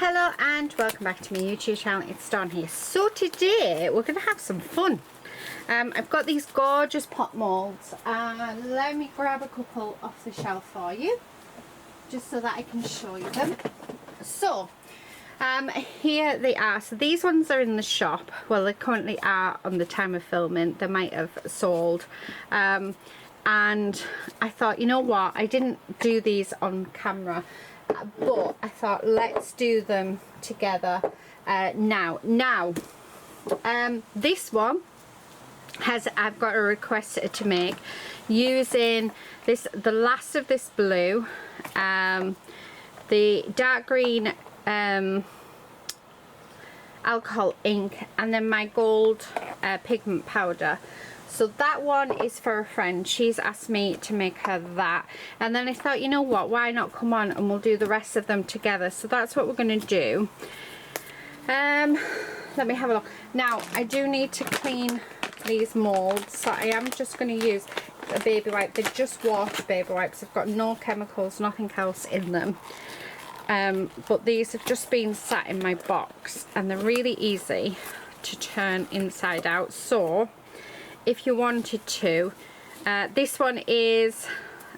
Hello and welcome back to my YouTube channel. It's Dawn here. So today we're going to have some fun. I've got these gorgeous pot molds. Let me grab a couple off the shelf for you, just so that I can show you them. So here they are. So these ones are in the shop. Well, they currently are on the time of filming. They might have sold. And I thought, you know what, I didn't do these on camera, but I thought let's do them together now. This one I've got a request to make using the last of this blue, the dark green alcohol ink, and then my gold pigment powder. So that one is for a friend. She's asked me to make her that. And then I thought, you know what, why not come on and we'll do the rest of them together. So that's what we're going to do. Let me have a look. Now, I do need to clean these molds. So I am just going to use a baby wipe. They're just water baby wipes. I've got no chemicals, nothing else in them. But these have just been sat in my box. And they're really easy to turn inside out. So if you wanted to, this one is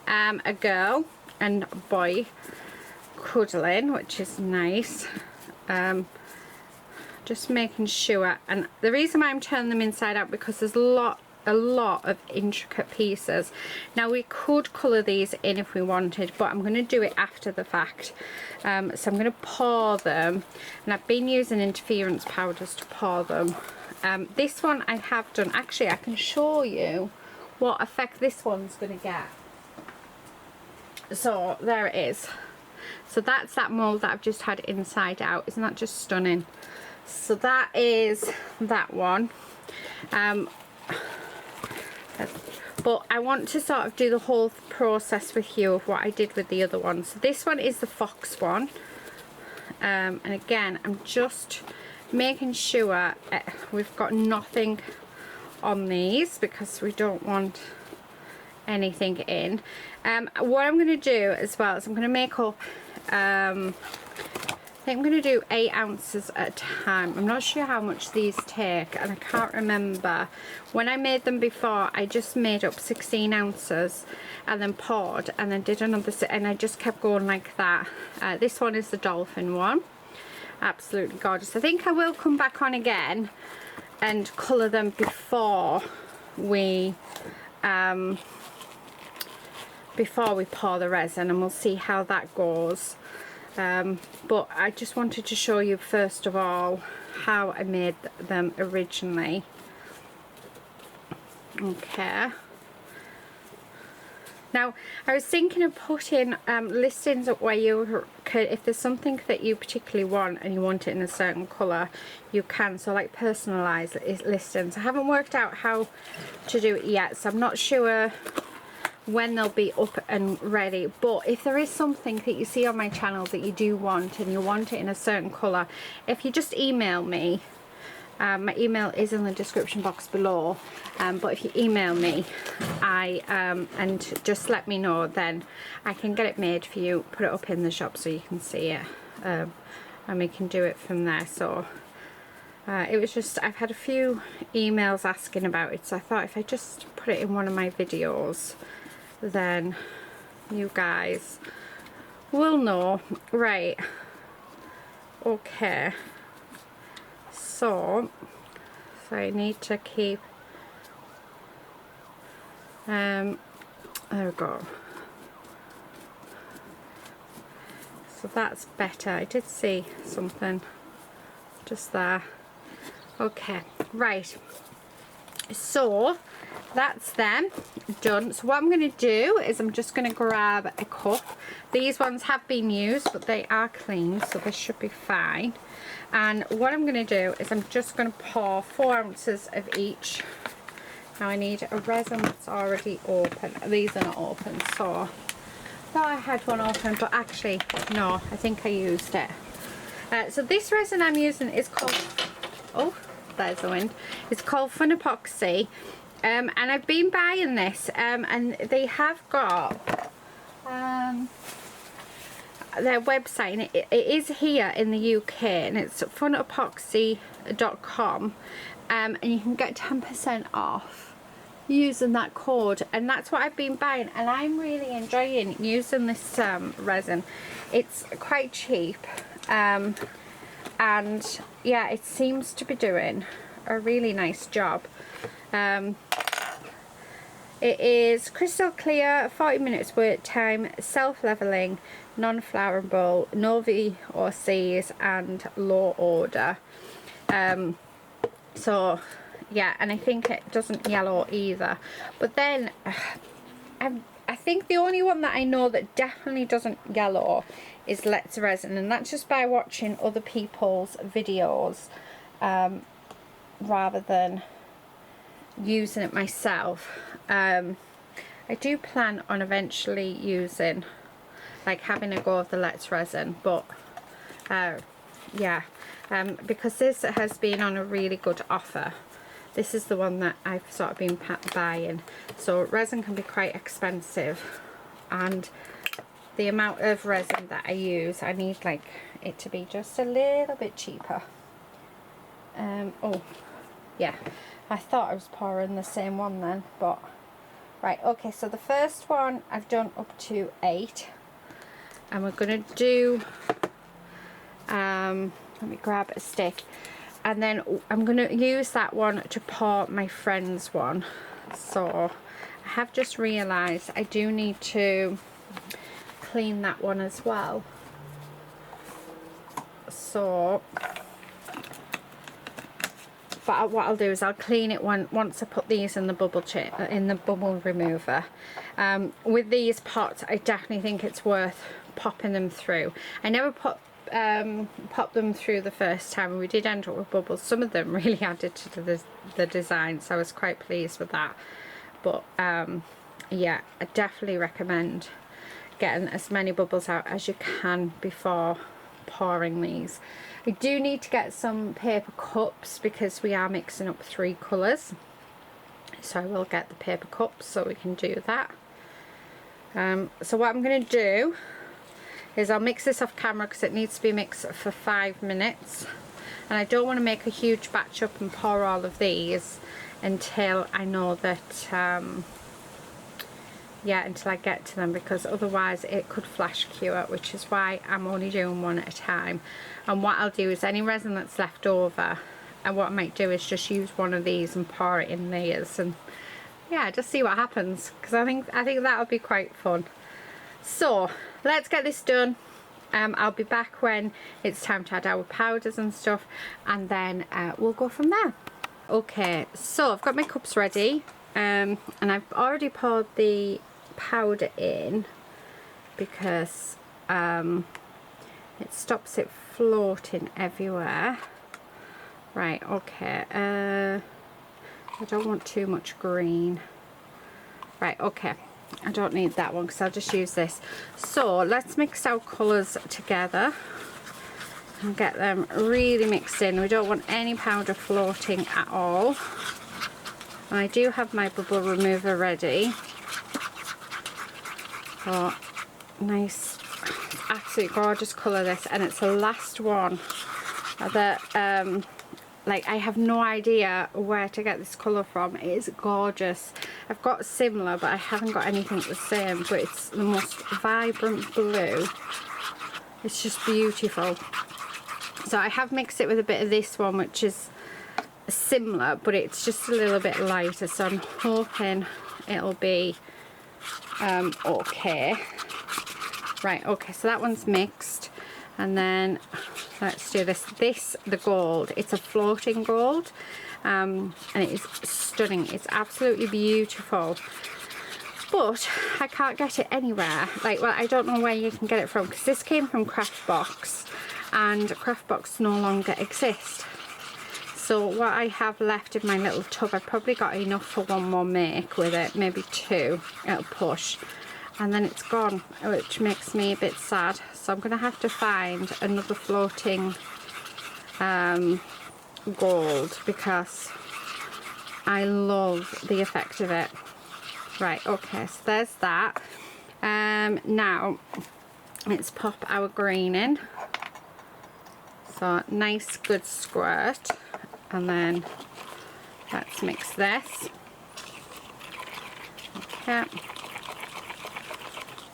a girl and a boy cuddling, which is nice. Just making sure, and the reason why I'm turning them inside out, because there's a lot of intricate pieces. Now we could colour these in if we wanted, but I'm going to do it after the fact. So I'm going to pour them, and I've been using interference powders to pour them. This one I have done. Actually, I can show you what effect this one's going to get. So there it is. So that's that mold that I've just had inside out. Isn't that just stunning? So that is that one. But I want to sort of do the whole process with you of what I did with the other one. So this one is the fox one. And again, I'm just making sure we've got nothing on these because we don't want anything in. What I'm going to do as well is I'm going to make up, I think I'm going to do 8 ounces at a time. I'm not sure how much these take, and I can't remember. When I made them before, I just made up 16 ounces and then poured and then did another, and I just kept going like that. This one is the dolphin one. Absolutely gorgeous. I think I will come back on again and colour them before we pour the resin, and we'll see how that goes. But I just wanted to show you first of all how I made them originally. Okay. Now, I was thinking of putting listings up where you could, if there's something that you particularly want and you want it in a certain colour, you can. So like personalised listings. I haven't worked out how to do it yet, so I'm not sure when they'll be up and ready. But if there is something that you see on my channel that you do want and you want it in a certain colour, if you just email me, my email is in the description box below, but if you email me and just let me know, then I can get it made for you, put it up in the shop so you can see it, and we can do it from there. So it was just, I've had a few emails asking about it, so I thought if I just put it in one of my videos, then you guys will know. Right, okay. So I need to keep, there we go. So that's better. I did see something just there. Okay, right. So that's them done. So what I'm going to do is I'm just going to grab a cup. These ones have been used, but they are clean, so they should be fine. And what I'm going to do is I'm just going to pour 4 ounces of each. Now I need a resin that's already open. These are not open, so I thought I had one open, but actually no, I think I used it. So this resin I'm using is called, oh, there's the wind. It's called Fun Epoxy, and I've been buying this, and they have got their website, and it is here in the UK, and it's funepoxy.com, and you can get 10% off using that code, and that's what I've been buying, and I'm really enjoying using this resin. It's quite cheap, and yeah, it seems to be doing a really nice job. It is crystal clear, 40 minutes work time, self-leveling, non-flammable, no VOCs, and low odor. So yeah, and I think it doesn't yellow either. But then I think the only one that I know that definitely doesn't yellow is Let's Resin, and that's just by watching other people's videos rather than using it myself. I do plan on eventually using, like, having a go of the Let's Resin, but yeah, because this has been on a really good offer. This is the one that I've sort of been buying. So resin can be quite expensive, and the amount of resin that I use, I need like it to be just a little bit cheaper. Oh yeah, I thought I was pouring the same one then, but right, okay, so the first one I've done up to 8, and we're gonna do let me grab a stick, and then I'm gonna use that one to pour my friend's one. So I have just realized I do need to clean that one as well. So but what I'll do is I'll clean it once I put these in the bubble remover. With these pots, I definitely think it's worth popping them through. I never pop them through the first time, and we did end up with bubbles. Some of them really added to the design, so I was quite pleased with that. But yeah, I definitely recommend getting as many bubbles out as you can before pouring these. I do need to get some paper cups because we are mixing up 3 colours, so I will get the paper cups so we can do that. So what I'm going to do is I'll mix this off camera because it needs to be mixed for 5 minutes, and I don't want to make a huge batch up and pour all of these until I know that yeah, until I get to them, because otherwise it could flash cure, which is why I'm only doing one at a time. And what I'll do is any resin that's left over, and what I might do is just use one of these and pour it in layers, and yeah, just see what happens, because I think that'll be quite fun. So let's get this done. I'll be back when it's time to add our powders and stuff, and then we'll go from there. Okay, so I've got my cups ready, and I've already poured the powder in because it stops it floating everywhere. Right, okay, I don't want too much green. Right, okay, I don't need that one because I'll just use this. So let's mix our colours together and get them really mixed in. We don't want any powder floating at all. And I do have my bubble remover ready. Oh, nice, absolutely gorgeous colour this, and it's the last one that like, I have no idea where to get this colour from. It is gorgeous. I've got similar, but I haven't got anything the same, but it's the most vibrant blue. It's just beautiful. So I have mixed it with a bit of this one, which is similar, but it's just a little bit lighter, so I'm hoping it'll be okay. Right, okay, so that one's mixed, and then let's do this. The gold, it's a floating gold, and it is stunning. It's absolutely beautiful, but I can't get it anywhere. Like, well, I don't know where you can get it from, because this came from Craftbox, and Craftbox no longer exists. So what I have left in my little tub, I've probably got enough for one more make with it, maybe 2, it'll push, and then it's gone, which makes me a bit sad. So I'm gonna have to find another floating gold, because I love the effect of it. Right, okay, so there's that. Now let's pop our green in. So nice good squirt, and then let's mix this. Okay,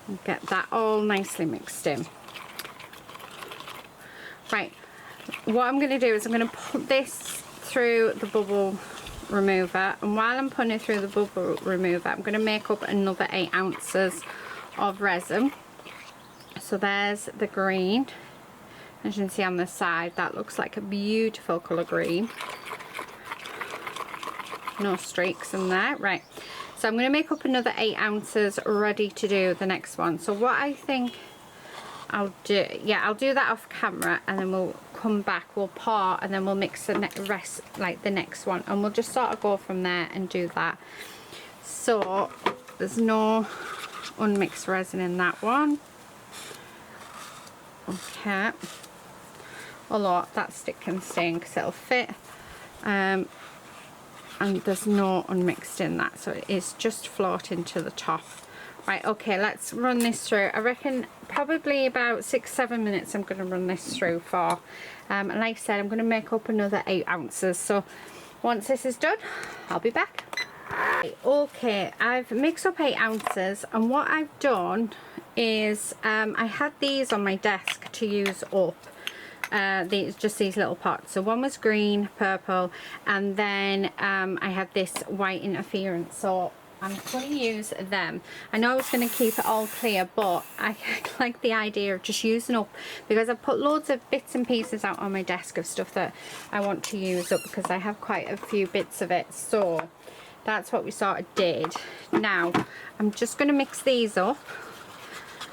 and get that all nicely mixed in. Right, what I'm going to do is I'm going to put this through the bubble remover, and while I'm putting it through the bubble remover, I'm going to make up another 8 ounces of resin. So there's the green, as you can see on the side, that looks like a beautiful colour green, no streaks in there. Right, so I'm going to make up another 8 ounces ready to do the next one. So what I think I'll do, yeah, I'll do that off camera, and then we'll come back, we'll pour, and then we'll mix the rest, like the next one, and we'll just sort of go from there and do that. So there's no unmixed resin in that one. Okay, although that stick can stay in because it'll fit, and there's no unmixed in that, so it is just floating to the top. Right, okay, let's run this through. I reckon probably about 6-7 minutes I'm going to run this through for. And like I said, I'm going to make up another 8 ounces. So once this is done, I'll be back. Okay, I've mixed up 8 ounces, and what I've done is I had these on my desk to use up. Just these little pots. So one was green, purple, and then I had this white interference. So I'm going to use them. I know I was going to keep it all clear, but I like the idea of just using up, because I've put loads of bits and pieces out on my desk of stuff that I want to use up, because I have quite a few bits of it. So that's what we sort of did. Now I'm just going to mix these up.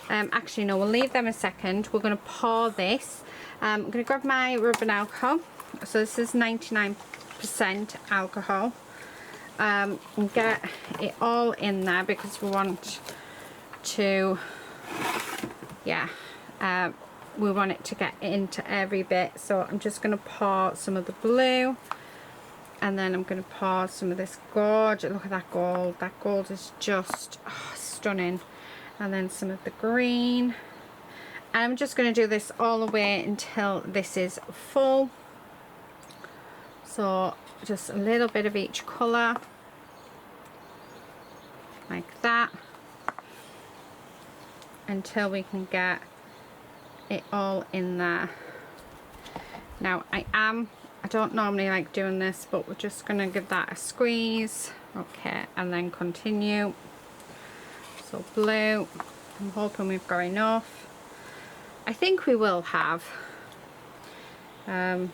Actually no, we'll leave them a second. We're going to pour this. I'm going to grab my rubbing alcohol. So this is 99% alcohol. And get it all in there, because we want to, yeah, we want it to get into every bit. So I'm just going to pour some of the blue, and then I'm going to pour some of this gorgeous, look at that gold. That gold is just stunning. And then some of the green. And I'm just going to do this all the way until this is full. So just a little bit of each colour, like that, until we can get it all in there. Now I don't normally like doing this, but we're just going to give that a squeeze. Okay, and then continue. So blue, I'm hoping we've got enough. I think we will have. And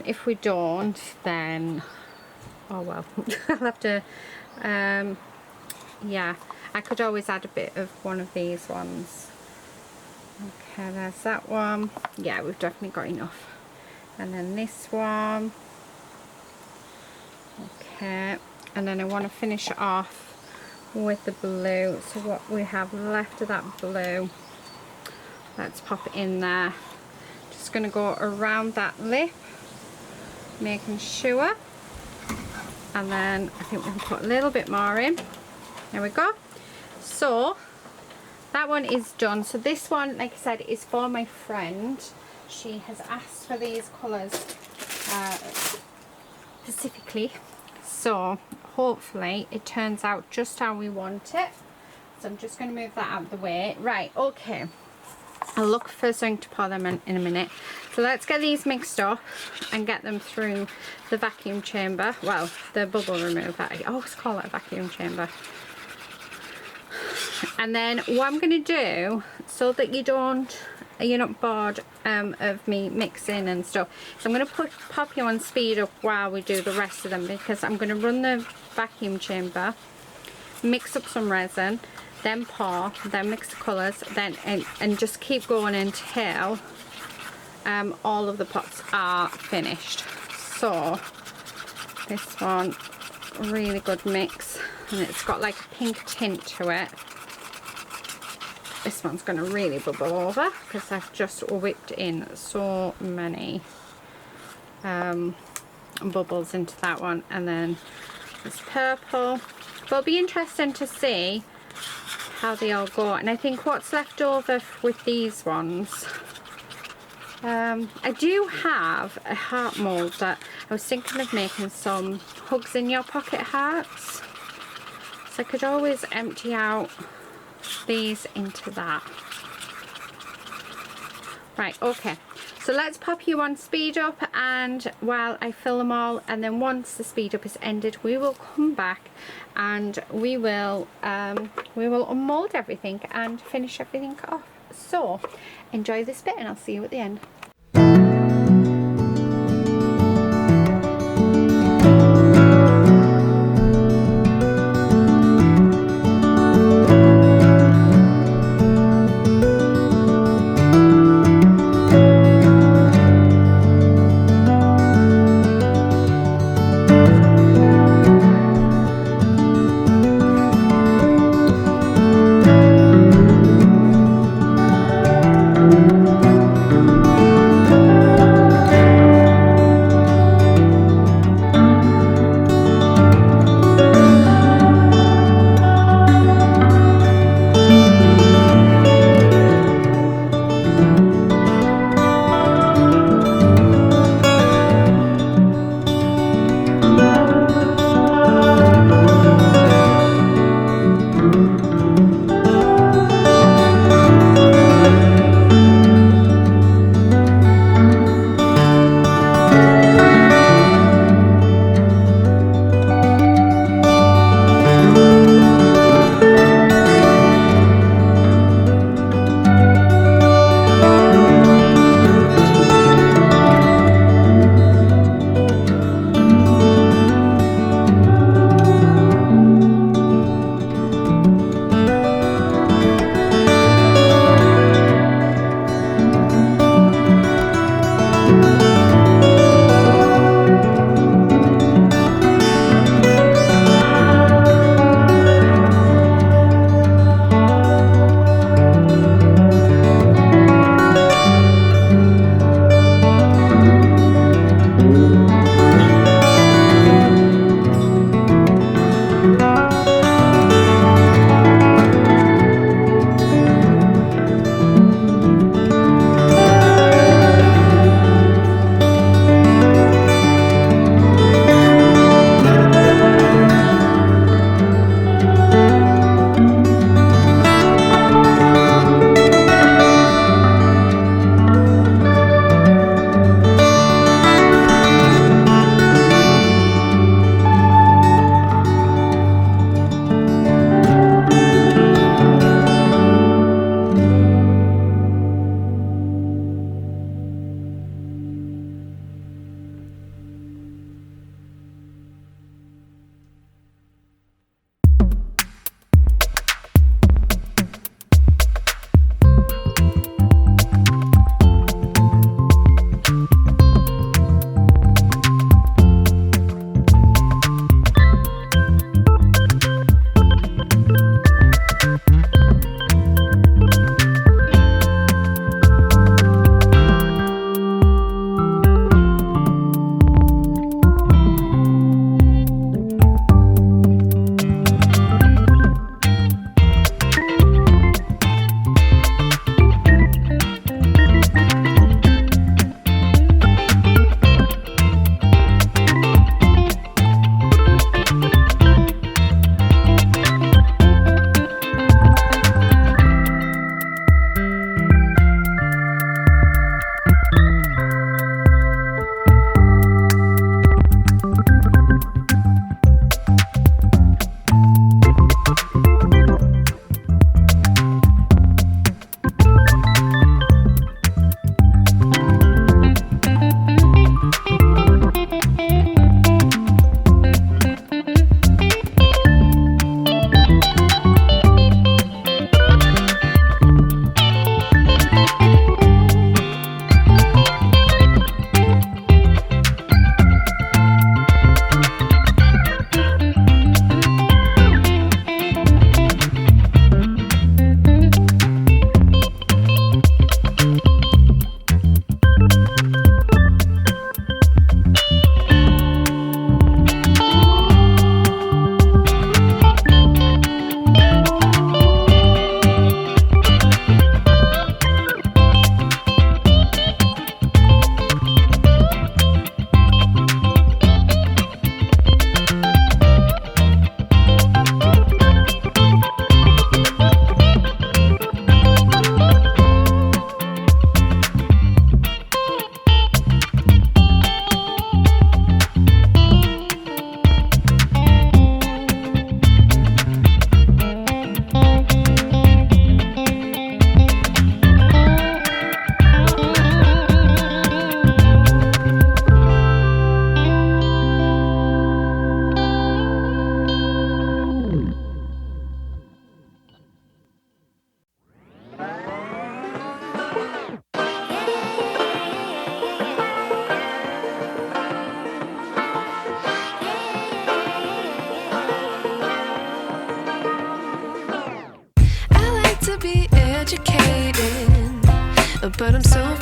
if we don't, then oh well. I'll have to yeah, I could always add a bit of one of these ones. Okay, there's that one. Yeah, we've definitely got enough. And then this one. Okay, and then I want to finish it off with the blue. So what we have left of that blue, let's pop it in there. Just going to go around that lip, making sure, and then I think we can put a little bit more in. There we go. So that one is done. So this one, like I said, is for my friend. She has asked for these colours specifically, so hopefully it turns out just how we want it. So I'm just going to move that out of the way. Right, okay, I'll look for something to pour them in a minute. So let's get these mixed up and get them through the vacuum chamber. Well, the bubble remover. I always call it a vacuum chamber. And then what I'm going to do, so that you're not bored of me mixing and stuff, so I'm going to pop you on speed up while we do the rest of them, because I'm going to run the vacuum chamber, mix up some resin, then pour, then mix the colours, then and just keep going until all of the pots are finished. So this one, really good mix, and it's got like a pink tint to it. This one's going to really bubble over because I've just whipped in so many bubbles into that one. And then this purple. But it'll be interesting to see how they all go. And I think what's left over with these ones, I do have a heart mould that I was thinking of making some hugs in your pocket hearts, so I could always empty out these into that. Right, okay, so let's pop you on speed up and while I fill them all, and then once the speed up is ended we will come back and we will unmold everything and finish everything off. So enjoy this bit and I'll see you at the end.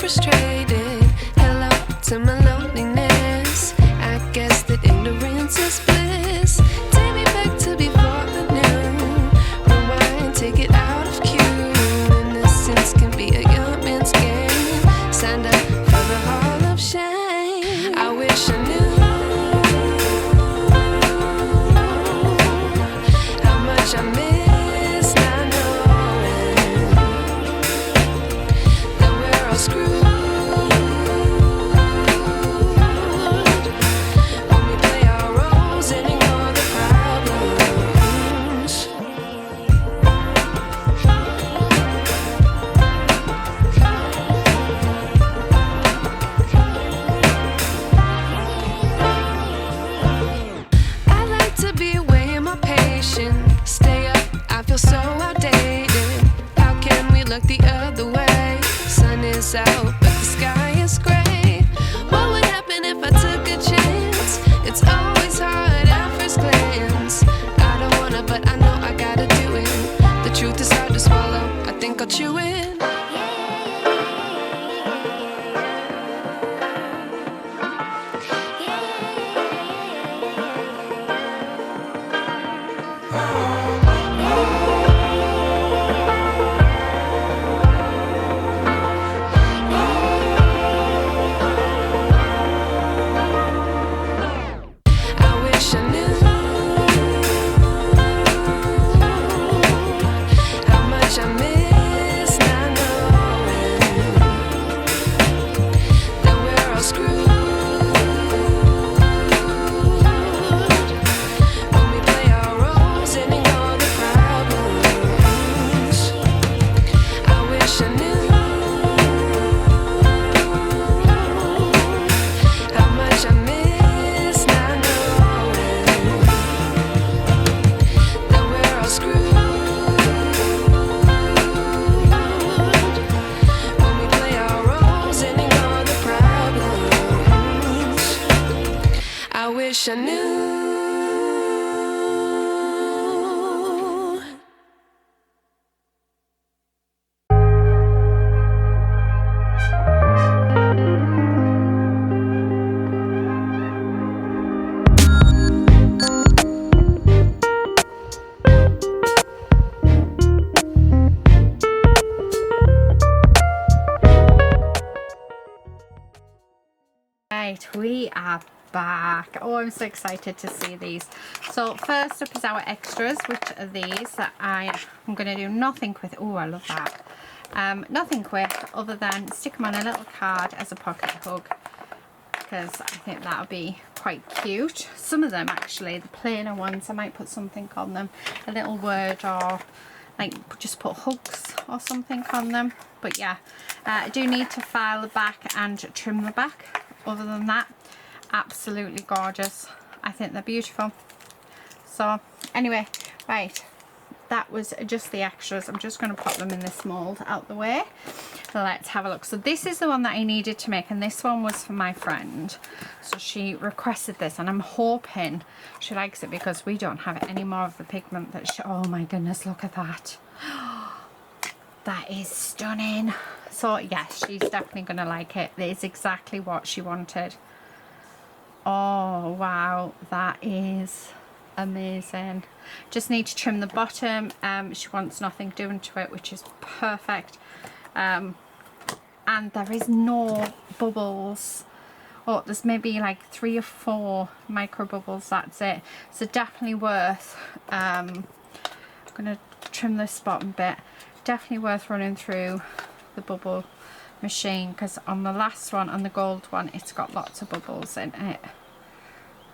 frustrated. Hello to my loneliness. I guess that ignorance is bliss. Take me back to before I knew. Rewind, take it out of cue. Innocence can be a young man's game. Signed up for the hall of shame. I wish I knew how much I miss not knowing that we're all screwed. When we play our roles and ignore the problems. I like to be away in my patience. Stay up, I feel so outdated. How can we look the other way? Sun is out, but the sky is gray. What would happen if I took a chance? It's always hard at first glance. I don't wanna, but I know I gotta do it. The truth is hard to swallow, I think I'll chew it. I wish I knew how much I miss not knowing that we're all screwed. When we play our roles and ignore the problems. I wish I knew how much I miss not knowing that we're all screwed. When we play our roles and ignore the problems. I wish I knew. Right, we are back. Oh, I'm so excited to see these. So first up is our extras, which are these that I'm going to do nothing with. Oh, I love that. Nothing with other than stick them on a little card as a pocket hook, because I think that'll be quite cute. Some of them actually, the plainer ones, I might put something on them, a little word, or like just put hugs or something on them. But yeah, I do need to file the back and trim the back. Other than that, absolutely gorgeous. I think they're beautiful. So anyway, right, that was just the extras. I'm just going to pop them in this mold out the way. Let's have a look. So this is the one that I needed to make, and this one was for my friend. So she requested this, and I'm hoping she likes it because we don't have any more of the pigment that she... Oh my goodness, look at that. That is stunning. So yes, she's definitely going to like it. It's exactly what she wanted. Oh wow, that is amazing. Just need to trim the bottom. She wants nothing doing to it, which is perfect. And there is no bubbles. Oh, there's maybe like 3 or 4 micro bubbles, that's it. So definitely worth, I'm gonna trim this bottom bit, definitely worth running through the bubble machine, because on the last one, on the gold one, it's got lots of bubbles in it.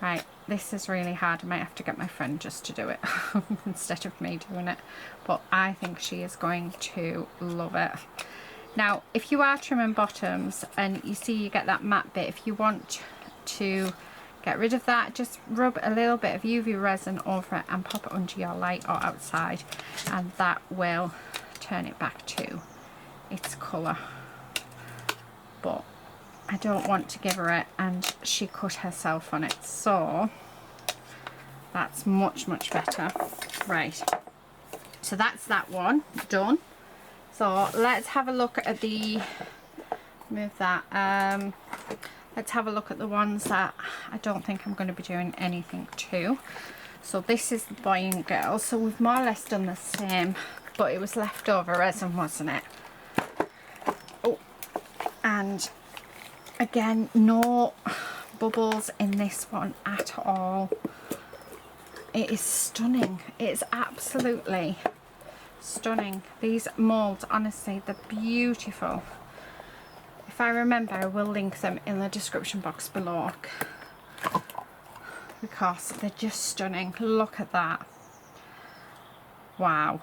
Right, this is really hard. I might have to get my friend just to do it instead of me doing it, but I think she is going to love it. Now, if you are trimming bottoms and you see you get that matte bit, if you want to get rid of that, just rub a little bit of UV resin over it and pop it under your light or outside, and that will turn it back to its colour. But I don't want to give her it, and she cut herself on it, so that's much better. Right, so that's that one done. So let's have a look at the move that. Let's have a look at the ones that I don't think I'm going to be doing anything to. So this is the boy and girl. So we've more or less done the same, but it was leftover resin, wasn't it? Oh, and again, no bubbles in this one at all. It is stunning. It's absolutely stunning. These molds, honestly, they're beautiful. If I remember, I will link them in the description box below because they're just stunning. Look at that. Wow.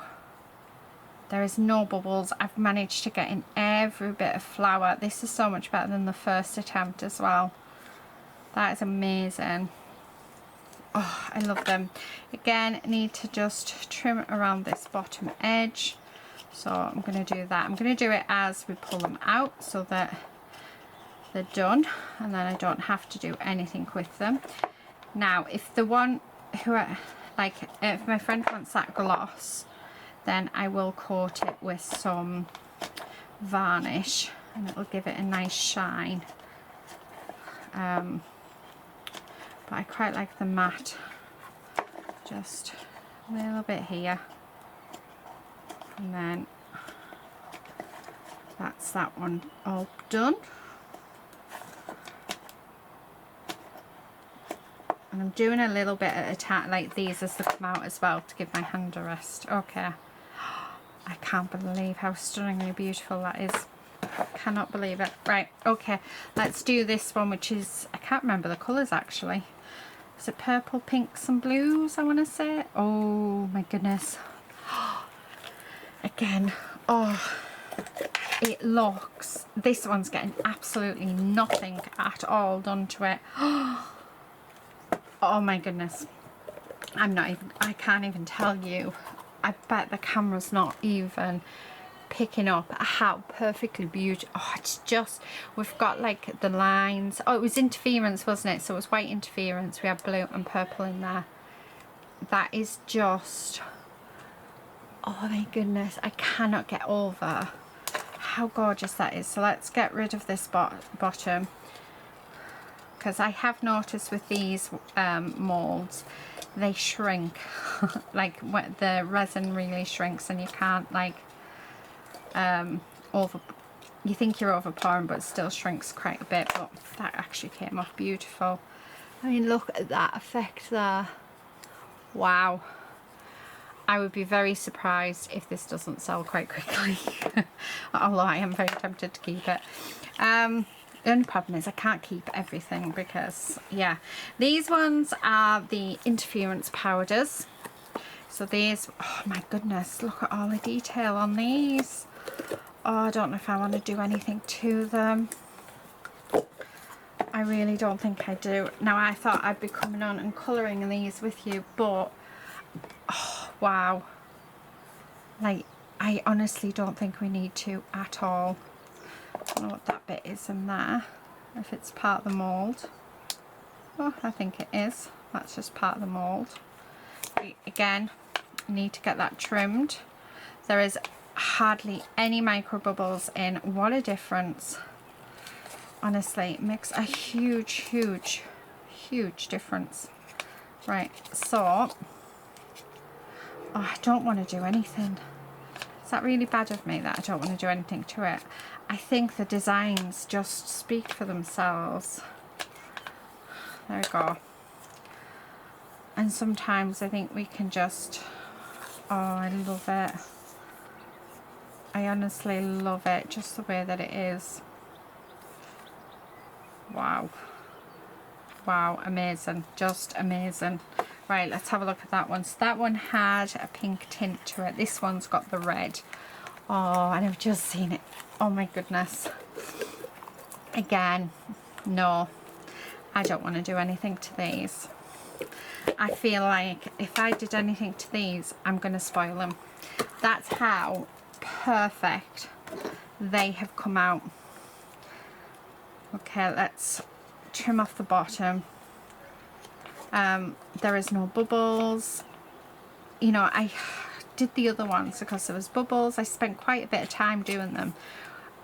There is no bubbles. I've managed to get in every bit of flour. This is so much better than the first attempt as well. That is amazing. Oh, I love them. Again, I need to just trim around this bottom edge. So I'm going to do that. I'm going to do it as we pull them out so that they're done and then I don't have to do anything with them. Now, if the one who if my friend wants that gloss, then I will coat it with some varnish and it'll give it a nice shine. But I quite like the matte. Just a little bit here. And then that's that one all done. And I'm doing a little bit at a time, like these as they come out as well, to give my hand a rest. Okay. I can't believe how stunningly beautiful that is. I cannot believe it. Right, okay. Let's do this one, which is, I can't remember the colours actually. Is it purple, pinks and blues, I want to say? Oh my goodness. Again, oh, it looks, this one's getting absolutely nothing at all done to it. Oh my goodness. I can't even tell you. I bet the camera's not even picking up how perfectly beautiful. Oh, it's just, we've got like the lines. Oh, it was interference, wasn't it? So it was white interference. We had blue and purple in there. That is just, oh my goodness, I cannot get over how gorgeous that is. So let's get rid of this bottom, because I have noticed with these molds, they shrink. Like the resin really shrinks and you can't like you think you're over pouring but it still shrinks quite a bit. But that actually came off beautiful. I mean, look at that effect there. Wow. I would be very surprised if this doesn't sell quite quickly. Although I am very tempted to keep it. The only problem is I can't keep everything because, yeah. These ones are the interference powders. So these, oh my goodness, look at all the detail on these. Oh, I don't know if I want to do anything to them. I really don't think I do. Now, I thought I'd be coming on and colouring these with you, but, oh, wow. Like, I honestly don't think we need to at all. I don't know what that bit is in there, if it's part of the mould. Oh, I think it is. That's just part of the mould. Again, need to get that trimmed. There is hardly any micro bubbles in. What a difference. Honestly, it makes a huge difference. Right, so oh, I don't want to do anything. Is that really bad of me that I don't want to do anything to it? I think the designs just speak for themselves. There we go. And sometimes I think we can just, oh, I love it. I honestly love it, just the way that it is. Wow. Wow, amazing. Just amazing. Right, let's have a look at that one. So that one had a pink tint to it. This one's got the red. Oh, and I've just seen it. Oh my goodness. Again, no. I don't want to do anything to these. I feel like if I did anything to these, I'm going to spoil them. That's how perfect they have come out. Okay, let's trim off the bottom. There is no bubbles. You know, I did the other ones because there was bubbles. I spent quite a bit of time doing them.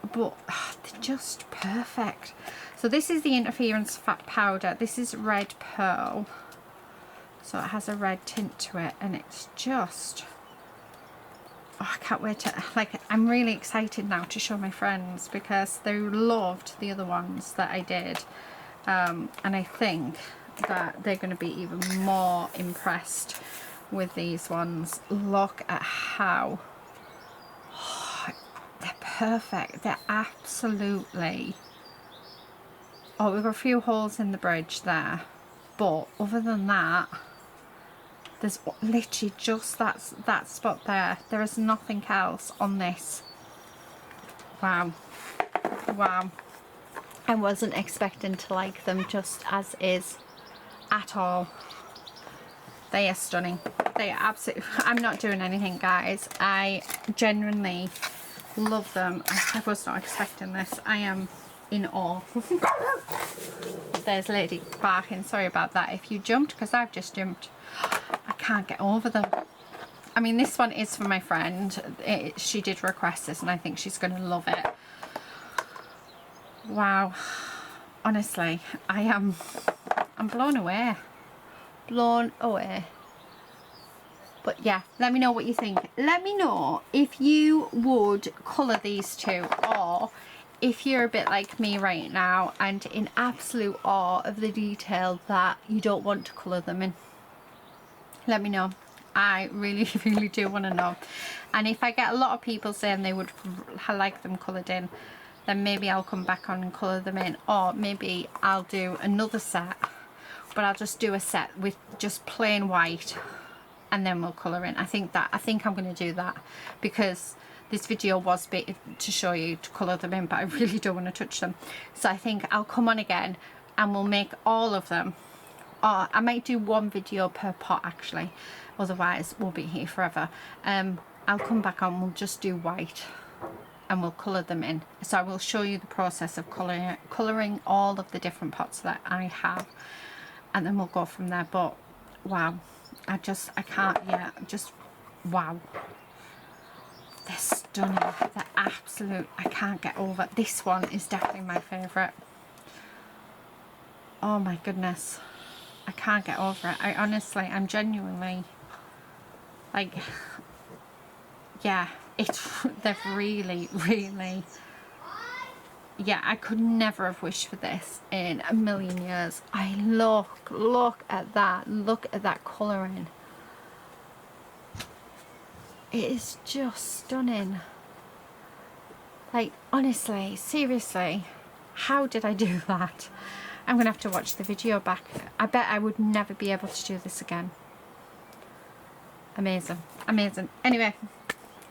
but they're just perfect. So this is the interference fat powder. This is red pearl, so it has a red tint to it, and it's just, oh, I can't wait to, like, I'm really excited now to show my friends because they loved the other ones that I did, and I think that they're going to be even more impressed with these ones. Look at how, oh, they're perfect. They're absolutely, oh, we've got a few holes in the bridge there, but other than that, there's literally just that spot there. There is nothing else on this. Wow. Wow. I wasn't expecting to like them just as is at all. They are stunning. They are absolutely, I'm not doing anything, guys. I genuinely love them. I was not expecting this. I am in awe. There's Lady barking. Sorry about that. If you jumped, because I've just jumped. I can't get over them. I mean, this one is for my friend. She did request this, and I think she's going to love it. Wow. Honestly, I'm blown away. Blown away. But yeah, let me know what you think. Let me know if you would colour these two, or if you're a bit like me right now and in absolute awe of the detail that you don't want to colour them in. Let me know. I really, really do want to know. And if I get a lot of people saying they would like them coloured in, then maybe I'll come back on and colour them in, or maybe I'll do another set, but I'll just do a set with just plain white and then we'll colour in. I think I'm going to do that, because this video was to show you to colour them in, but I really don't want to touch them. So I think I'll come on again and we'll make all of them. Or I might do one video per pot actually, otherwise we'll be here forever. I'll come back on, we'll just do white and we'll colour them in. So I will show you the process of colouring all of the different pots that I have, and then we'll go from there. But wow, I can't, yeah, just wow. They're stunning. They're absolute, I can't get over. This one is definitely my favourite. Oh my goodness. I can't get over it. I'm genuinely, like, yeah, they've really, really, yeah, I could never have wished for this in a million years. Look at that colouring. It is just stunning. Like, honestly, seriously, how did I do that? I'm gonna have to watch the video back. I bet I would never be able to do this again. Amazing, amazing. Anyway,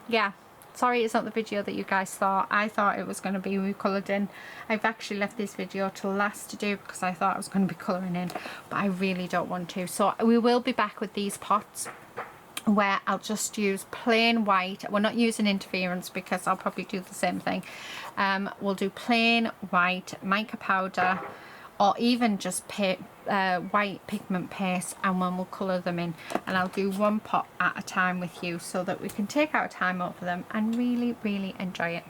yeah, sorry it's not the video that you guys thought. I thought it was going to be coloured in. I've actually left this video till last to do because I thought I was going to be colouring in, but I really don't want to. So we will be back with these pots where I'll just use plain white. We're not using interference because I'll probably do the same thing. We'll do plain white mica powder, or even just white pigment paste, and then we'll colour them in. And I'll do one pot at a time with you so that we can take our time over them and really, really enjoy it.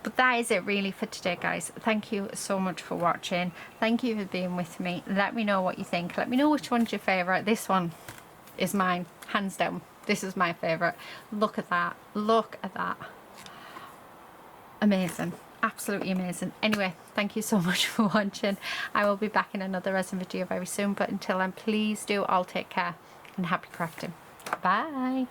But that is it really for today, guys. Thank you so much for watching. Thank you for being with me. Let me know what you think. Let me know which one's your favourite. This one is mine, hands down. This is my favourite. Look at that. Look at that. Amazing. Absolutely amazing. Anyway, thank you so much for watching. I will be back in another resin video very soon, but until then, please do all take care and happy crafting. Bye.